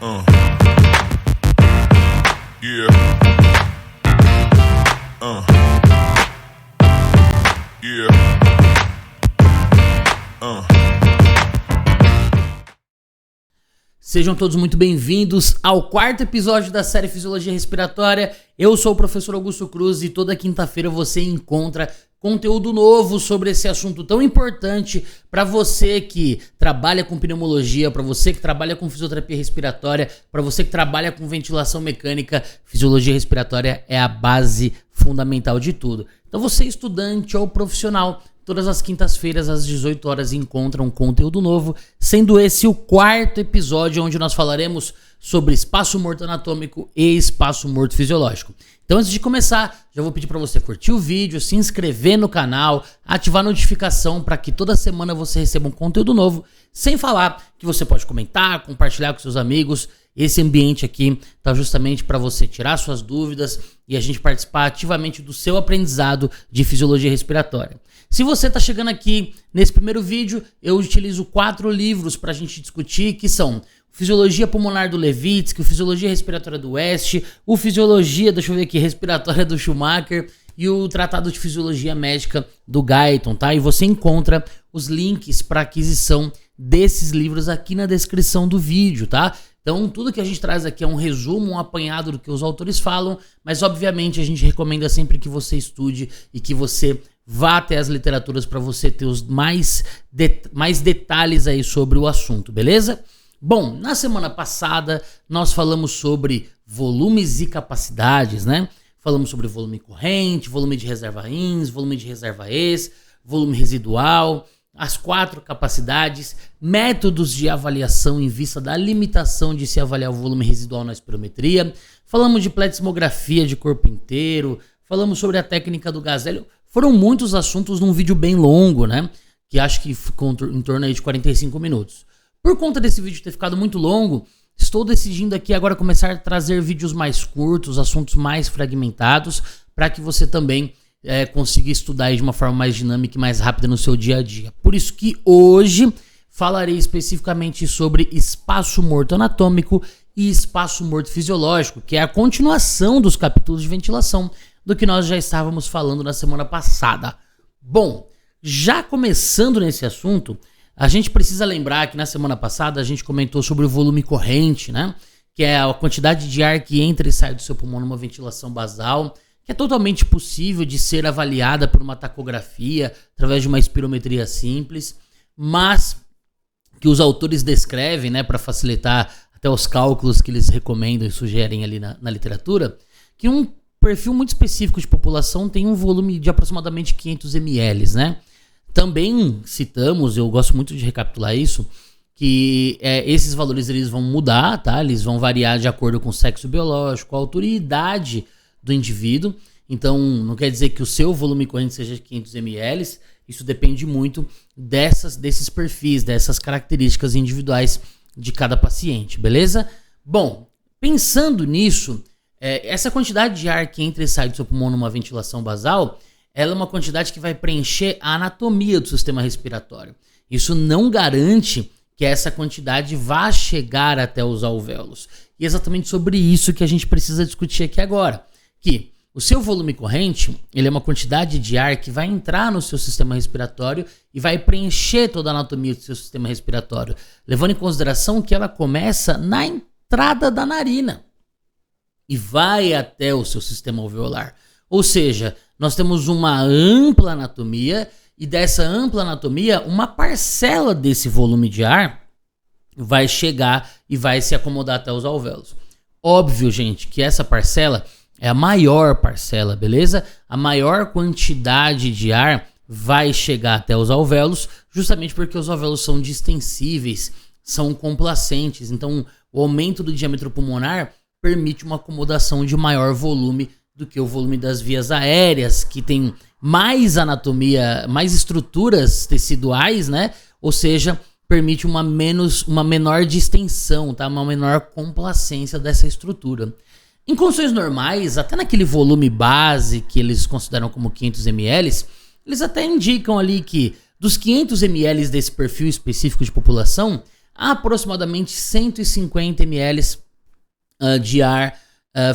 Yeah. Yeah. Sejam todos muito bem-vindos ao quarto episódio da série Fisiologia Respiratória. Eu sou o professor Augusto Cruz e toda quinta-feira você encontra conteúdo novo sobre esse assunto tão importante para você que trabalha com pneumologia, para você que trabalha com fisioterapia respiratória, para você que trabalha com ventilação mecânica. Fisiologia respiratória é a base fundamental de tudo. Então você, estudante ou profissional, todas as quintas-feiras às 18 horas encontram conteúdo novo, sendo esse o quarto episódio onde nós falaremos sobre espaço morto anatômico e espaço morto fisiológico. Então, antes de começar, já vou pedir para você curtir o vídeo, se inscrever no canal, ativar a notificação para que toda semana você receba um conteúdo novo, sem falar que você pode comentar, compartilhar com seus amigos. Esse ambiente aqui está justamente para você tirar suas dúvidas e a gente participar ativamente do seu aprendizado de fisiologia respiratória. Se você está chegando aqui nesse primeiro vídeo, eu utilizo 4 livros para a gente discutir, que são Fisiologia Pulmonar do Levitsky, o Fisiologia Respiratória do West, o Fisiologia, deixa eu ver aqui, Respiratória do Schumacher e o Tratado de Fisiologia Médica do Guyton, tá? E você encontra os links para aquisição desses livros aqui na descrição do vídeo, tá? Então, tudo que a gente traz aqui é um resumo, um apanhado do que os autores falam, mas obviamente a gente recomenda sempre que você estude e que você vá até as literaturas para você ter os mais detalhes aí sobre o assunto, beleza? Bom, na semana passada nós falamos sobre volumes e capacidades, né? Falamos sobre volume corrente, volume de reserva ins, volume de reserva ex, volume residual, as 4 capacidades, métodos de avaliação em vista da limitação de se avaliar o volume residual na espirometria. Falamos de pletismografia de corpo inteiro, falamos sobre a técnica do Gazelli. Foram muitos assuntos num vídeo bem longo, né? Que acho que ficou em torno aí de 45 minutos. Por conta desse vídeo ter ficado muito longo, estou decidindo aqui agora começar a trazer vídeos mais curtos, assuntos mais fragmentados, para que você também consiga estudar aí de uma forma mais dinâmica e mais rápida no seu dia a dia. Por isso que hoje falarei especificamente sobre espaço morto anatômico e espaço morto fisiológico, que é a continuação dos capítulos de ventilação do que nós já estávamos falando na semana passada. Bom, já começando nesse assunto, a gente precisa lembrar que na semana passada a gente comentou sobre o volume corrente, né? Que é a quantidade de ar que entra e sai do seu pulmão numa ventilação basal, que é totalmente possível de ser avaliada por uma tacografia, através de uma espirometria simples, mas que os autores descrevem, né, para facilitar até os cálculos que eles recomendam e sugerem ali na literatura, que um perfil muito específico de população tem um volume de aproximadamente 500 ml, né? Também citamos, eu gosto muito de recapitular isso, que esses valores eles vão mudar, tá? Eles vão variar de acordo com o sexo biológico, a altura e idade do indivíduo. Então, não quer dizer que o seu volume corrente seja 500 ml, isso depende muito desses perfis, dessas características individuais de cada paciente, beleza? Bom, pensando nisso, essa quantidade de ar que entra e sai do seu pulmão numa ventilação basal, ela é uma quantidade que vai preencher a anatomia do sistema respiratório. Isso não garante que essa quantidade vá chegar até os alvéolos. E é exatamente sobre isso que a gente precisa discutir aqui agora. Que o seu volume corrente, ele é uma quantidade de ar que vai entrar no seu sistema respiratório e vai preencher toda a anatomia do seu sistema respiratório, levando em consideração que ela começa na entrada da narina e vai até o seu sistema alveolar. Ou seja, nós temos uma ampla anatomia e dessa ampla anatomia, uma parcela desse volume de ar vai chegar e vai se acomodar até os alvéolos. Óbvio, gente, que essa parcela é a maior parcela, beleza? A maior quantidade de ar vai chegar até os alvéolos, justamente porque os alvéolos são distensíveis, são complacentes. Então, o aumento do diâmetro pulmonar permite uma acomodação de maior volume do que o volume das vias aéreas, que tem mais anatomia, mais estruturas teciduais, né? Ou seja, permite uma menor distensão, tá? Uma menor complacência dessa estrutura. Em condições normais, até naquele volume base que eles consideram como 500 ml, eles até indicam ali que dos 500 ml desse perfil específico de população, aproximadamente 150 ml de ar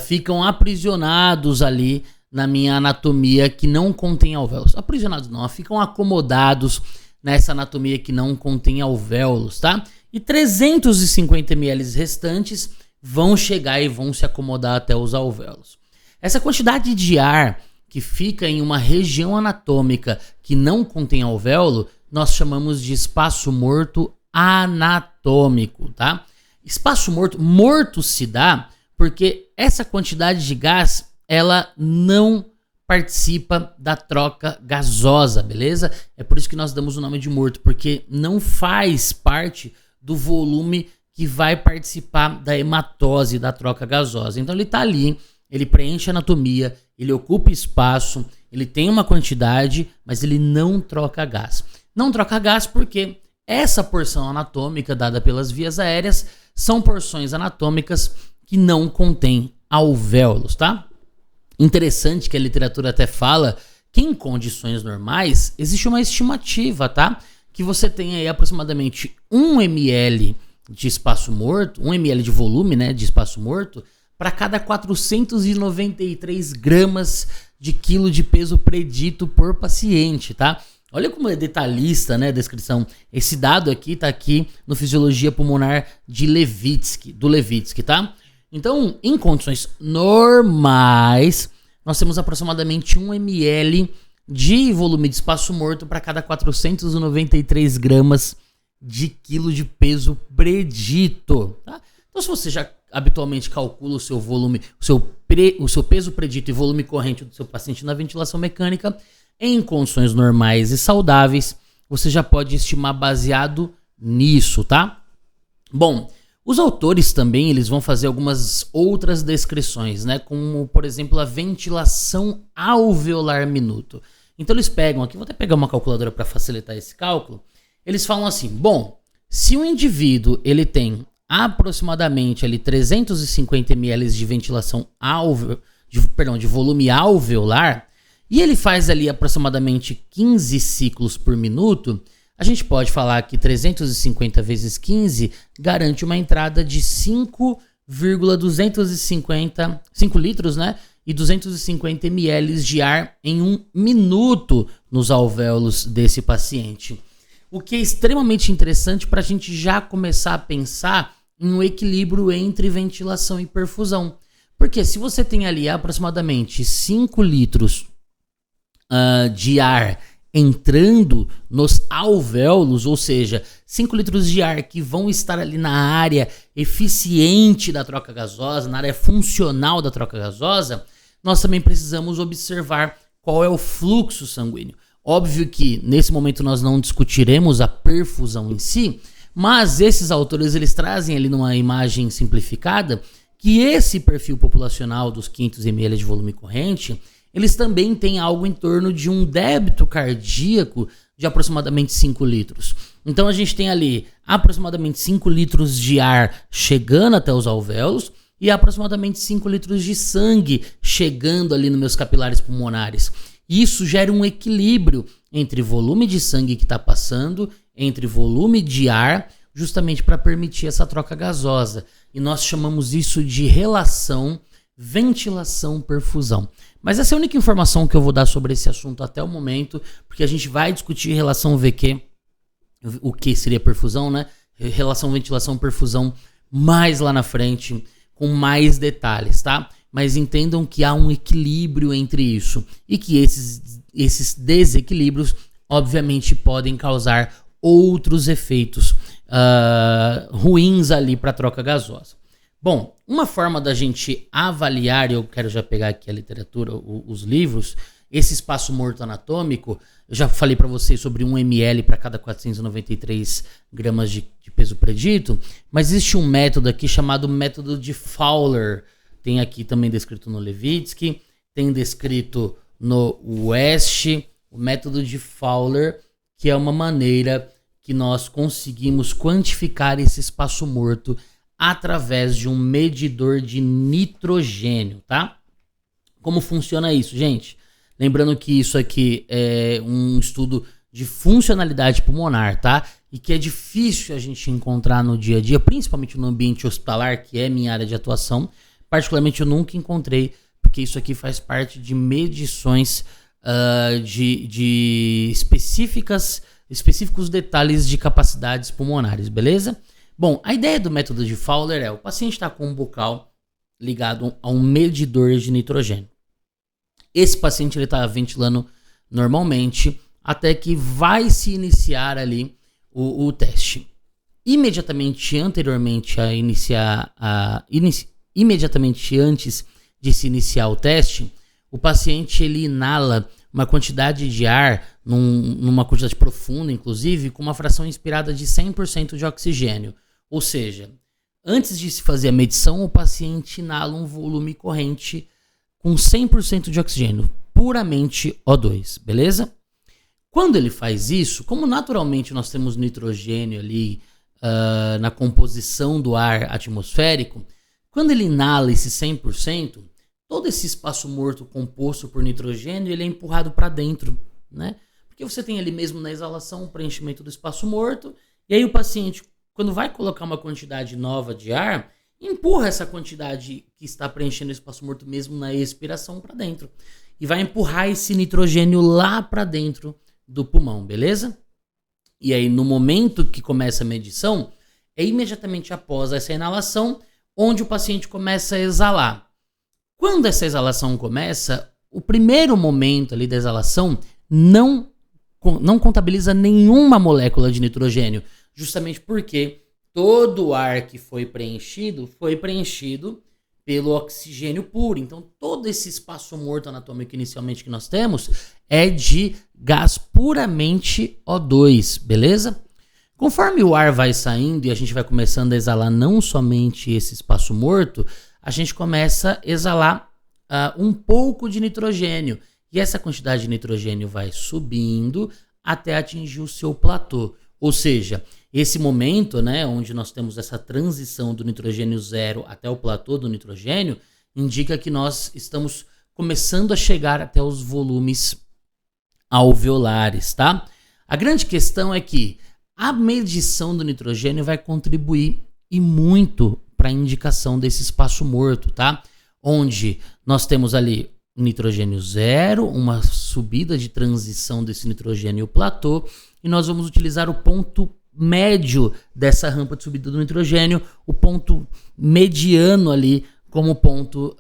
ficam aprisionados ali na minha anatomia que não contém alvéolos. Aprisionados não, ficam acomodados nessa anatomia que não contém alvéolos, tá? E 350 ml restantes vão chegar e vão se acomodar até os alvéolos. Essa quantidade de ar que fica em uma região anatômica que não contém alvéolo, nós chamamos de espaço morto anatômico, tá? Espaço morto se dá porque essa quantidade de gás, ela não participa da troca gasosa, beleza? É por isso que nós damos o nome de morto, porque não faz parte do volume que vai participar da hematose, da troca gasosa. Então ele tá ali, ele preenche a anatomia, ele ocupa espaço, ele tem uma quantidade, mas ele não troca gás. Não troca gás porque essa porção anatômica dada pelas vias aéreas são porções anatômicas que não contêm alvéolos, tá? Interessante que a literatura até fala que em condições normais existe uma estimativa, tá? Que você tem aí aproximadamente 1 ml de espaço morto, 1 ml de volume, né, de espaço morto, para cada 493 gramas de quilo de peso predito por paciente, tá? Olha como é detalhista, né, a descrição. Esse dado aqui tá aqui no Fisiologia Pulmonar de do Levitsky, tá? Então, em condições normais, nós temos aproximadamente 1 ml de volume de espaço morto para cada 493 gramas de quilo de peso predito, tá? Então, se você já habitualmente calcula o seu volume, o seu peso predito e volume corrente do seu paciente na ventilação mecânica, em condições normais e saudáveis, você já pode estimar baseado nisso, tá? Bom, os autores também, eles vão fazer algumas outras descrições, né? Como, por exemplo, a ventilação alveolar minuto. Então eles pegam aqui, vou até pegar uma calculadora para facilitar esse cálculo. Eles falam assim, bom, se um indivíduo ele tem aproximadamente ali 350 ml de ventilação de volume alveolar, e ele faz ali aproximadamente 15 ciclos por minuto, a gente pode falar que 350 vezes 15 garante uma entrada de 5 litros, né? E 250 ml de ar em 1 minuto nos alvéolos desse paciente. O que é extremamente interessante para a gente já começar a pensar em um equilíbrio entre ventilação e perfusão. Porque se você tem ali aproximadamente 5 litros de ar entrando nos alvéolos, ou seja, 5 litros de ar que vão estar ali na área eficiente da troca gasosa, na área funcional da troca gasosa, nós também precisamos observar qual é o fluxo sanguíneo. Óbvio que nesse momento nós não discutiremos a perfusão em si, mas esses autores eles trazem ali numa imagem simplificada que esse perfil populacional dos 500 ml de volume corrente, eles também têm algo em torno de um débito cardíaco de aproximadamente 5 litros. Então a gente tem ali aproximadamente 5 litros de ar chegando até os alvéolos e aproximadamente 5 litros de sangue chegando ali nos meus capilares pulmonares. Isso gera um equilíbrio entre volume de sangue que está passando, entre volume de ar, justamente para permitir essa troca gasosa. E nós chamamos isso de relação ventilação-perfusão. Mas essa é a única informação que eu vou dar sobre esse assunto até o momento, porque a gente vai discutir relação VQ, o que seria perfusão, né? Relação ventilação-perfusão mais lá na frente, com mais detalhes, tá? Mas entendam que há um equilíbrio entre isso e que esses desequilíbrios, obviamente, podem causar outros efeitos ruins ali para a troca gasosa. Bom, uma forma da gente avaliar, eu quero já pegar aqui a literatura, os livros, esse espaço morto anatômico, eu já falei para vocês sobre 1 ml para cada 493 gramas de peso predito, mas existe um método aqui chamado método de Fowler. Tem aqui também descrito no Levitsky, tem descrito no West, o método de Fowler, que é uma maneira que nós conseguimos quantificar esse espaço morto através de um medidor de nitrogênio, tá? Como funciona isso, gente? Lembrando que isso aqui é um estudo de funcionalidade pulmonar, tá? e que é difícil a gente encontrar no dia a dia, principalmente no ambiente hospitalar, que é minha área de atuação. Particularmente eu nunca encontrei, porque isso aqui faz parte de medições de específicos detalhes de capacidades pulmonares, beleza? Bom, a ideia do método de Fowler é: o paciente está com um bocal ligado a um medidor de nitrogênio. Esse paciente está ventilando normalmente até que vai se iniciar ali o teste. Imediatamente antes de se iniciar o teste, o paciente ele inala uma quantidade de ar, numa quantidade profunda, inclusive, com uma fração inspirada de 100% de oxigênio. Ou seja, antes de se fazer a medição, o paciente inala um volume corrente com 100% de oxigênio, puramente O2, beleza? Quando ele faz isso, como naturalmente nós temos nitrogênio ali na composição do ar atmosférico, quando ele inala esse 100%, todo esse espaço morto composto por nitrogênio ele é empurrado para dentro, né? Porque você tem ali mesmo na exalação o preenchimento do espaço morto, e aí o paciente, quando vai colocar uma quantidade nova de ar, empurra essa quantidade que está preenchendo o espaço morto mesmo na expiração para dentro. E vai empurrar esse nitrogênio lá para dentro do pulmão, beleza? E aí no momento que começa a medição, é imediatamente após essa inalação, onde o paciente começa a exalar. Quando essa exalação começa, o primeiro momento ali da exalação não contabiliza nenhuma molécula de nitrogênio, justamente porque todo o ar que foi preenchido pelo oxigênio puro. Então, todo esse espaço morto anatômico inicialmente que nós temos é de gás puramente O2, beleza? Conforme o ar vai saindo e a gente vai começando a exalar não somente esse espaço morto, a gente começa a exalar um pouco de nitrogênio. E essa quantidade de nitrogênio vai subindo até atingir o seu platô. Ou seja, esse momento, né, onde nós temos essa transição do nitrogênio zero até o platô do nitrogênio, indica que nós estamos começando a chegar até os volumes alveolares, tá? A grande questão é que a medição do nitrogênio vai contribuir e muito para a indicação desse espaço morto, tá? Onde nós temos ali o nitrogênio zero, uma subida de transição desse nitrogênio platô, e nós vamos utilizar o ponto médio dessa rampa de subida do nitrogênio, o ponto mediano ali como ponto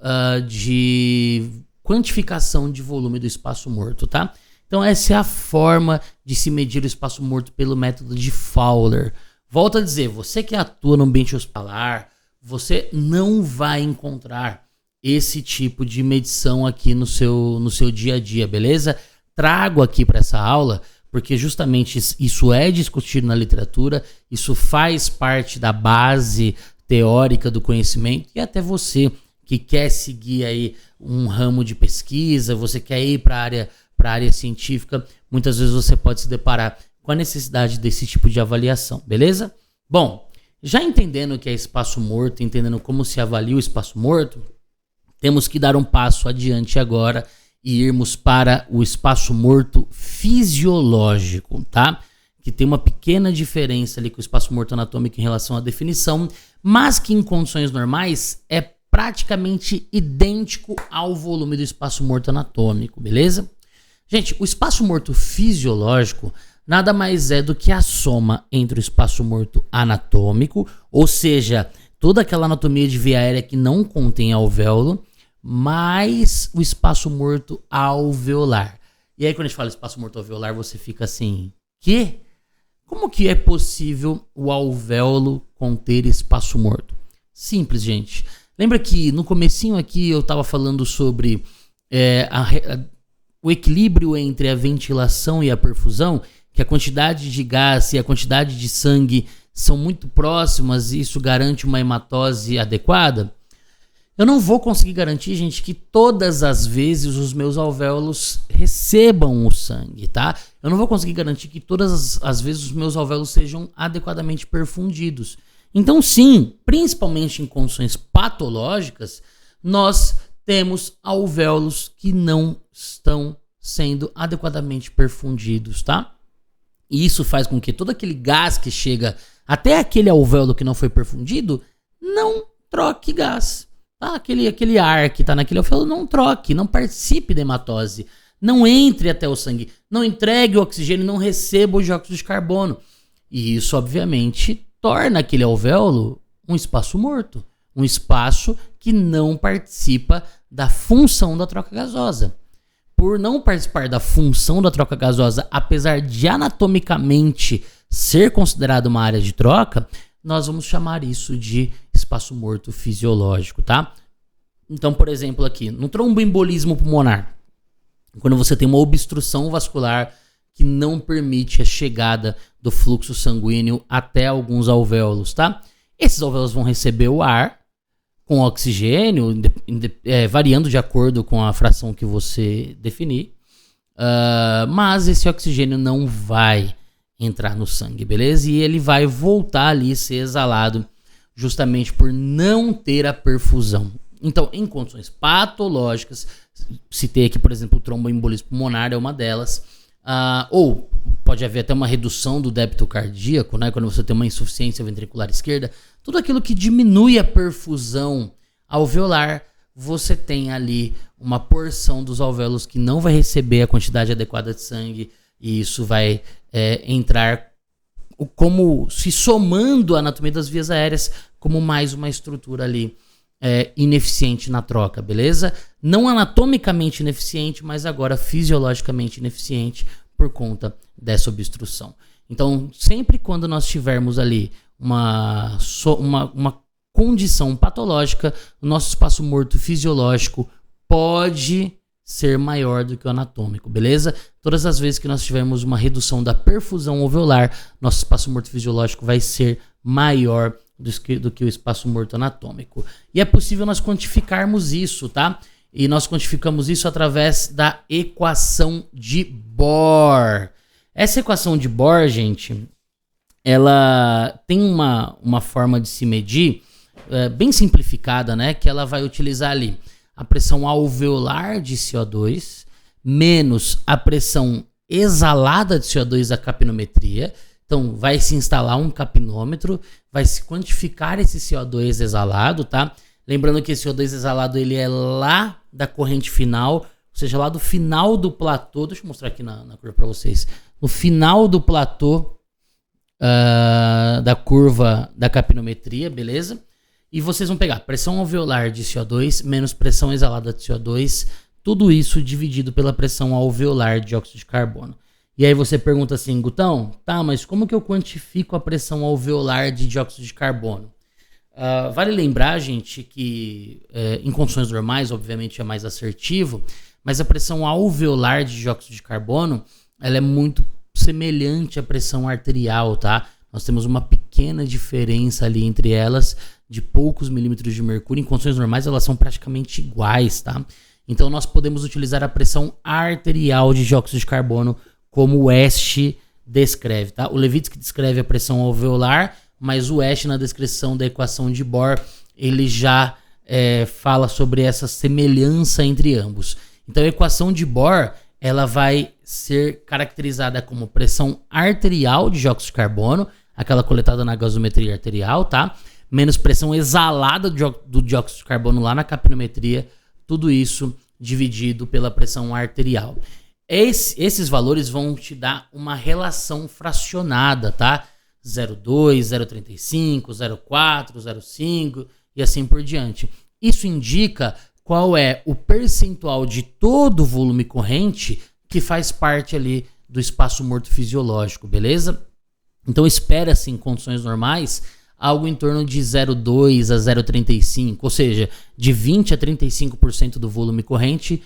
de quantificação de volume do espaço morto, tá? Então essa é a forma de se medir o espaço morto pelo método de Fowler. Volto a dizer, você que atua no ambiente hospitalar, você não vai encontrar esse tipo de medição aqui no seu dia a dia, beleza? Trago aqui para essa aula porque justamente isso é discutido na literatura, isso faz parte da base teórica do conhecimento, e até você que quer seguir aí um ramo de pesquisa, você quer ir para a área científica, muitas vezes você pode se deparar com a necessidade desse tipo de avaliação, beleza? Bom, já entendendo o que é espaço morto, entendendo como se avalia o espaço morto, temos que dar um passo adiante agora e irmos para o espaço morto fisiológico, tá? Que tem uma pequena diferença ali com o espaço morto anatômico em relação à definição, mas que em condições normais é praticamente idêntico ao volume do espaço morto anatômico, beleza? Gente, o espaço morto fisiológico nada mais é do que a soma entre o espaço morto anatômico, ou seja, toda aquela anatomia de via aérea que não contém alvéolo, mais o espaço morto alveolar. E aí quando a gente fala espaço morto alveolar, você fica assim, quê? Como que é possível o alvéolo conter espaço morto? Simples, gente. Lembra que no comecinho aqui eu estava falando sobre o equilíbrio entre a ventilação e a perfusão, que a quantidade de gás e a quantidade de sangue são muito próximas e isso garante uma hematose adequada? Eu não vou conseguir garantir, gente, que todas as vezes os meus alvéolos recebam o sangue, tá? Eu não vou conseguir garantir que todas as vezes os meus alvéolos sejam adequadamente perfundidos. Então, sim, principalmente em condições patológicas, nós temos alvéolos que não estão sendo adequadamente perfundidos, tá? E isso faz com que todo aquele gás que chega até aquele alvéolo que não foi perfundido não troque gás. Tá? Aquele ar que está naquele alvéolo não troque, não participe da hematose. Não entre até o sangue, não entregue o oxigênio, não receba o dióxido de carbono. E isso, obviamente, torna aquele alvéolo um espaço morto. Um espaço que não participa da função da troca gasosa. Por não participar da função da troca gasosa, apesar de anatomicamente ser considerado uma área de troca, nós vamos chamar isso de espaço morto fisiológico, tá? Então, por exemplo, aqui, no tromboembolismo pulmonar, quando você tem uma obstrução vascular que não permite a chegada do fluxo sanguíneo até alguns alvéolos, tá? Esses alvéolos vão receber o ar com oxigênio, variando de acordo com a fração que você definir, mas esse oxigênio não vai entrar no sangue, beleza? E ele vai voltar ali a ser exalado justamente por não ter a perfusão. Então, em condições patológicas, citei aqui, por exemplo, o tromboembolismo pulmonar é uma delas, ou pode haver até uma redução do débito cardíaco, né, quando você tem uma insuficiência ventricular esquerda, tudo aquilo que diminui a perfusão alveolar, você tem ali uma porção dos alvéolos que não vai receber a quantidade adequada de sangue, e isso vai entrar como se somando à anatomia das vias aéreas como mais uma estrutura ali ineficiente na troca, beleza? Não anatomicamente ineficiente, mas agora fisiologicamente ineficiente por conta dessa obstrução. Então, sempre quando nós tivermos ali uma condição patológica, o nosso espaço morto fisiológico pode ser maior do que o anatômico, beleza? Todas as vezes que nós tivermos uma redução da perfusão alveolar, nosso espaço morto fisiológico vai ser maior do que o espaço morto anatômico. E é possível nós quantificarmos isso, tá? E nós quantificamos isso através da equação de Bohr. Essa equação de Bohr, gente, ela tem uma forma de se medir bem simplificada, né? Que ela vai utilizar ali a pressão alveolar de CO2 menos a pressão exalada de CO2 da capnometria. Então, vai se instalar um capnômetro, vai se quantificar esse CO2 exalado, tá? Lembrando que esse CO2 exalado, ele é lá da corrente final, ou seja, lá do final do platô. Deixa eu mostrar aqui na curva para vocês. No final do platô da curva da capnometria, beleza? E vocês vão pegar pressão alveolar de CO2 menos pressão exalada de CO2, tudo isso dividido pela pressão alveolar de dióxido de carbono. E aí você pergunta assim, Gutão, tá, mas como que eu quantifico a pressão alveolar de dióxido de carbono? Vale lembrar, gente, que em condições normais, obviamente, é mais assertivo, mas a pressão alveolar de dióxido de carbono, ela é muito semelhante à pressão arterial, tá? Nós temos uma pequena diferença ali entre elas, de poucos milímetros de mercúrio. Em condições normais, elas são praticamente iguais, tá? Então, nós podemos utilizar a pressão arterial de dióxido de carbono como o West descreve, tá? O Levitsky descreve a pressão alveolar, mas o West, na descrição da equação de Bohr, ele já fala sobre essa semelhança entre ambos. Então, a equação de Bohr, ela vai ser caracterizada como pressão arterial de dióxido de carbono, aquela coletada na gasometria arterial, tá? Menos pressão exalada do dióxido de carbono lá na capnometria, tudo isso dividido pela pressão arterial. Esses valores vão te dar uma relação fracionada, tá? 0,2, 0,35, 0,4, 0,5 e assim por diante. Isso indica qual é o percentual de todo o volume corrente que faz parte ali do espaço morto fisiológico, beleza? Então espera-se em condições normais algo em torno de 0,2 a 0,35, ou seja, de 20 a 35% do volume corrente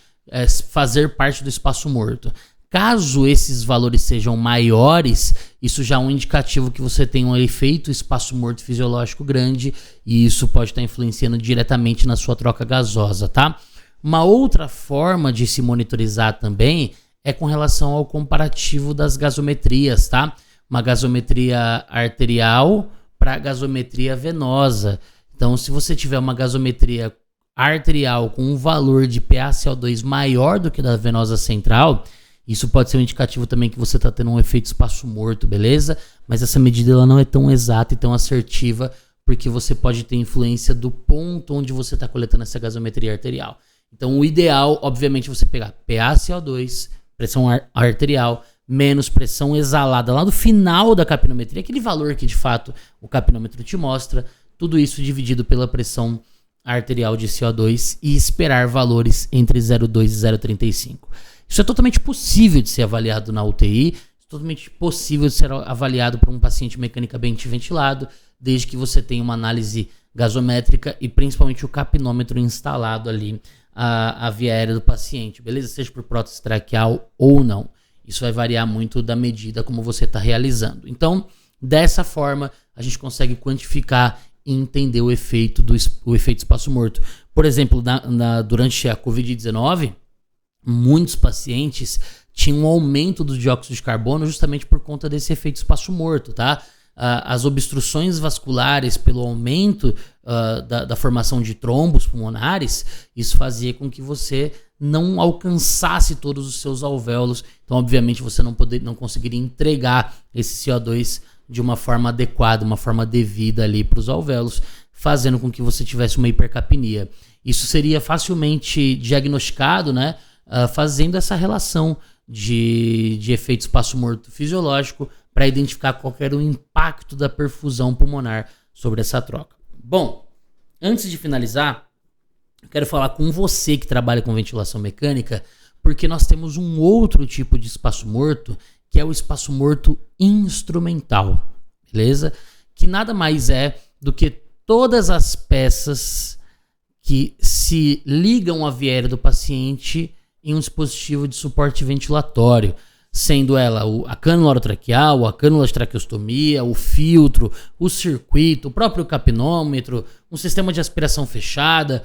fazer parte do espaço morto. Caso esses valores sejam maiores, isso já é um indicativo que você tem um efeito espaço morto fisiológico grande e isso pode estar influenciando diretamente na sua troca gasosa, tá? Uma outra forma de se monitorizar também é com relação ao comparativo das gasometrias, tá? Uma gasometria arterial para gasometria venosa. Então, se você tiver uma gasometria arterial com um valor de PaCO2 maior do que da venosa central, Isso pode ser um indicativo também que você está tendo um efeito espaço morto, beleza? Mas essa medida ela não é tão exata e tão assertiva, porque você pode ter influência do ponto onde você está coletando essa gasometria arterial. Então o ideal, obviamente, é você pegar PaCO2, pressão arterial, menos pressão exalada lá no final da capnometria, aquele valor que de fato o capnômetro te mostra, tudo isso dividido pela pressão arterial de CO2 e esperar valores entre 0,2 e 0,35. Isso é totalmente possível de ser avaliado na UTI, totalmente possível de ser avaliado por um paciente mecanicamente ventilado, desde que você tenha uma análise gasométrica e principalmente o capnômetro instalado ali a via aérea do paciente, beleza? Seja por prótese traqueal ou não. Isso vai variar muito da medida como você está realizando. Então, dessa forma, a gente consegue quantificar e entender o efeito espaço morto. Por exemplo, durante a Covid-19, muitos pacientes tinham um aumento do dióxido de carbono justamente por conta desse efeito espaço morto, tá? As obstruções vasculares pelo aumento da formação de trombos pulmonares, isso fazia com que você não alcançasse todos os seus alvéolos. Então, obviamente, você não conseguiria entregar esse CO2 de uma forma adequada, uma forma devida ali para os alvéolos, fazendo com que você tivesse uma hipercapnia. Isso seria facilmente diagnosticado, né, fazendo essa relação de efeito espaço morto fisiológico para identificar qual era o impacto da perfusão pulmonar sobre essa troca. Bom, antes de finalizar, eu quero falar com você que trabalha com ventilação mecânica, porque nós temos um outro tipo de espaço morto, que é o espaço morto instrumental, beleza? Que nada mais é do que todas as peças que se ligam à via aérea do paciente em um dispositivo de suporte ventilatório, sendo ela a cânula orotraqueal, a cânula de traqueostomia, o filtro, o circuito, o próprio capnômetro, um sistema de aspiração fechada,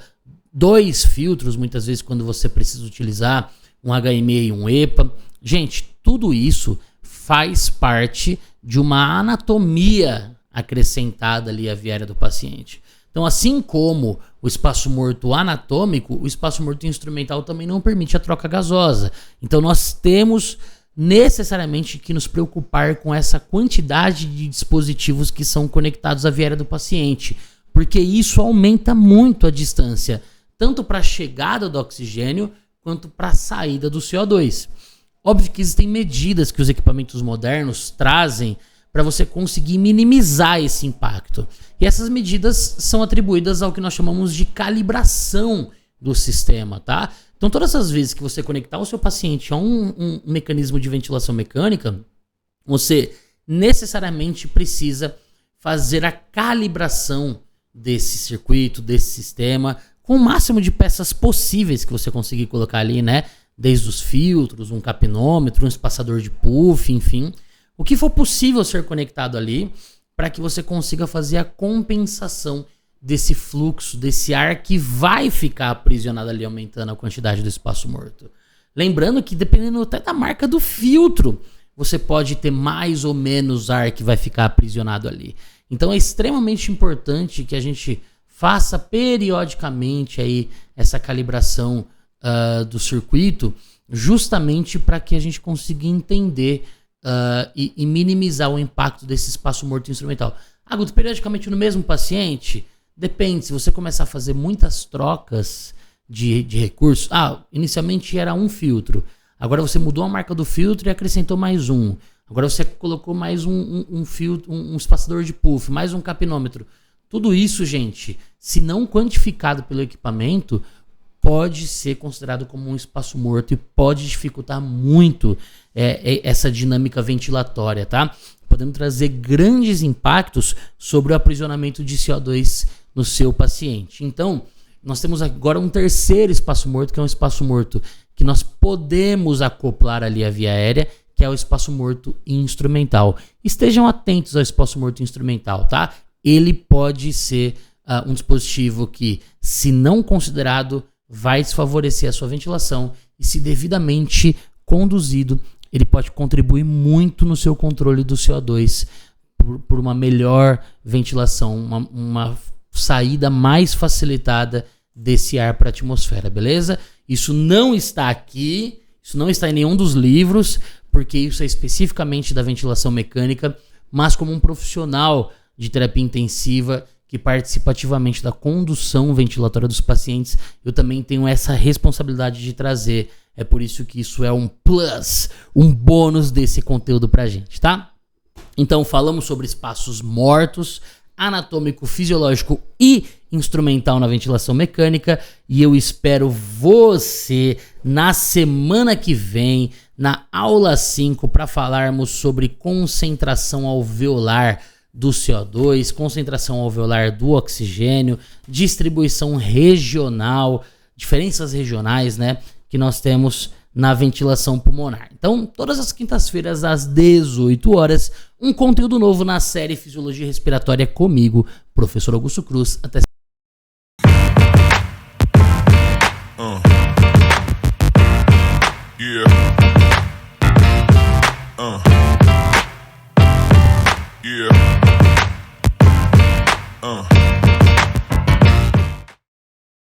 2 filtros, muitas vezes quando você precisa utilizar um HME e um EPA. Gente, tudo isso faz parte de uma anatomia acrescentada ali à via aérea do paciente. Então, assim como o espaço morto anatômico, o espaço morto instrumental também não permite a troca gasosa. Então, nós temos necessariamente que nos preocupar com essa quantidade de dispositivos que são conectados à via aérea do paciente, porque isso aumenta muito a distância, tanto para a chegada do oxigênio quanto para a saída do CO2. Óbvio que existem medidas que os equipamentos modernos trazem para você conseguir minimizar esse impacto. E essas medidas são atribuídas ao que nós chamamos de calibração do sistema, tá? Então, todas as vezes que você conectar o seu paciente a um mecanismo de ventilação mecânica, você necessariamente precisa fazer a calibração desse circuito, desse sistema, com o máximo de peças possíveis que você conseguir colocar ali, né? Desde os filtros, um capnômetro, um espaçador de puff, enfim. O que for possível ser conectado ali para que você consiga fazer a compensação desse fluxo, desse ar que vai ficar aprisionado ali, aumentando a quantidade do espaço morto. Lembrando que dependendo até da marca do filtro, você pode ter mais ou menos ar que vai ficar aprisionado ali. Então é extremamente importante que a gente faça periodicamente aí essa calibração do circuito, justamente para que a gente consiga entender e minimizar o impacto desse espaço morto instrumental. Guto, periodicamente no mesmo paciente? Depende, se você começar a fazer muitas trocas de recursos. Inicialmente era um filtro, agora você mudou a marca do filtro e acrescentou mais um. Agora você colocou mais um filtro, um espaçador de puff, mais um capnômetro. Tudo isso, gente, se não quantificado pelo equipamento, pode ser considerado como um espaço morto e pode dificultar muito essa dinâmica ventilatória, tá? Podemos trazer grandes impactos sobre o aprisionamento de CO2 no seu paciente. Então, nós temos agora um terceiro espaço morto, que é um espaço morto que nós podemos acoplar ali à via aérea, que é o espaço morto instrumental. Estejam atentos ao espaço morto instrumental, tá? Ele pode ser um dispositivo que, se não considerado, vai desfavorecer a sua ventilação e, se devidamente conduzido, ele pode contribuir muito no seu controle do CO2 por uma melhor ventilação, uma saída mais facilitada desse ar para a atmosfera, beleza? Isso não está aqui, Isso não está em nenhum dos livros, porque isso é especificamente da ventilação mecânica, mas como um profissional de terapia intensiva que participa ativamente da condução ventilatória dos pacientes, eu também tenho essa responsabilidade de trazer. É por isso que isso é um plus, um bônus desse conteúdo pra gente, tá? Então falamos sobre espaços mortos, anatômico, fisiológico e instrumental na ventilação mecânica, e eu espero você na semana que vem, na aula 5, para falarmos sobre concentração alveolar do CO2, concentração alveolar do oxigênio, distribuição regional, diferenças regionais, né, que nós temos na ventilação pulmonar. Então, todas as quintas-feiras às 18 horas, um conteúdo novo na série Fisiologia Respiratória comigo, professor Augusto Cruz. Até